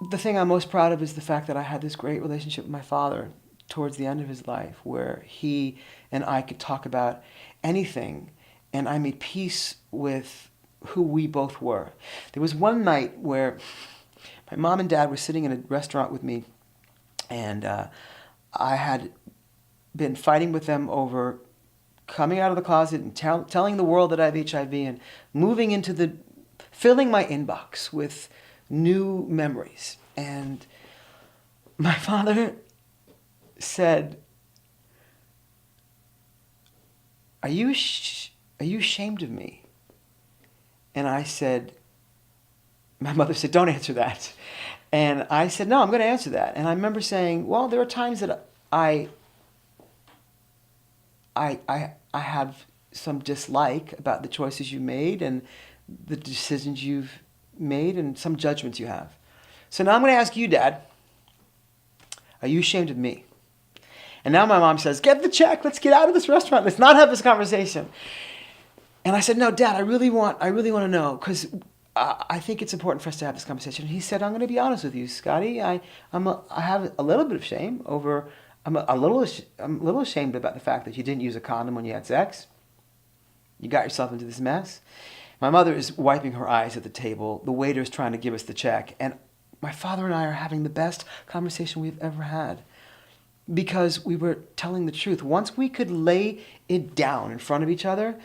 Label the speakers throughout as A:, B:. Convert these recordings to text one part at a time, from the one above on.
A: the thing I'm most proud of is the fact that I had this great relationship with my father towards the end of his life, where he and I could talk about anything, and I made peace with who we both were. There was one night where my mom and dad were sitting in a restaurant with me, and I had been fighting with them over coming out of the closet and telling the world that I have HIV and moving into filling my inbox with new memories. And my father said, are you ashamed of me? And I said, my mother said, don't answer that. And I said, no, I'm going to answer that. And I remember saying, well, there are times that I have some dislike about the choices you made and the decisions you've made and some judgments you have. So now I'm going to ask you, Dad, are you ashamed of me? And now my mom says, get the check. Let's get out of this restaurant. Let's not have this conversation. And I said, no, Dad, I really want to know, because I think it's important for us to have this conversation. And he said, I'm going to be honest with you, Scotty. I have a little bit of shame over. I'm a little ashamed about the fact that you didn't use a condom when you had sex. You got yourself into this mess. My mother is wiping her eyes at the table. The waiter is trying to give us the check. And my father and I are having the best conversation we've ever had, because we were telling the truth. Once we could lay it down in front of each other,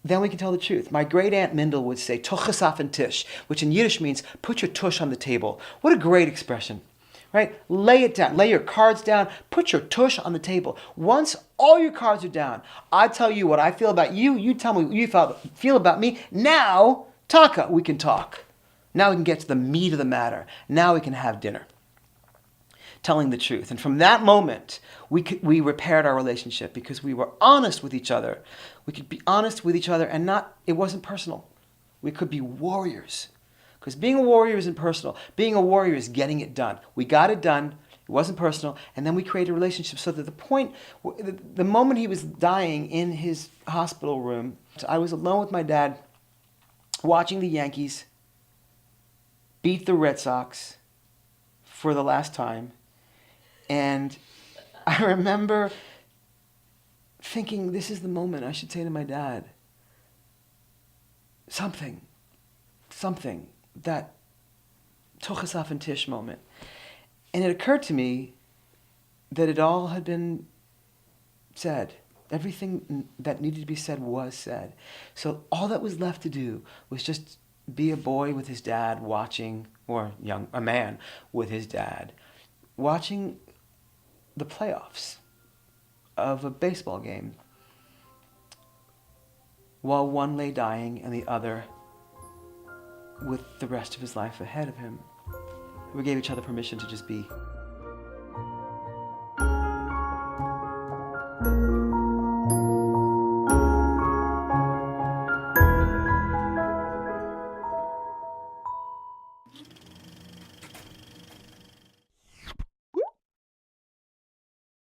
A: then we can tell the truth. My great aunt Mindel would say, "Tochasaf and tish," which in Yiddish means put your tush on the table. What a great expression, right? Lay it down. Lay your cards down. Put your tush on the table. Once all your cards are down, I tell you what I feel about you. You tell me what you feel about me. Now, Taka, we can talk. Now we can get to the meat of the matter. Now we can have dinner. Telling the truth. And from that moment, we repaired our relationship because we were honest with each other. We could be honest with each other and it wasn't personal. We could be warriors. Because being a warrior isn't personal. Being a warrior is getting it done. We got it done. It wasn't personal. And then we created a relationship so that the moment he was dying in his hospital room, I was alone with my dad watching the Yankees beat the Red Sox for the last time. And I remember thinking, this is the moment I should say to my dad something, that Tochasaf and Tish moment. And it occurred to me that it all had been said. Everything that needed to be said was said. So all that was left to do was just be a boy with his dad watching, or a man with his dad, watching the playoffs of a baseball game while one lay dying and the other with the rest of his life ahead of him. We gave each other permission to just be.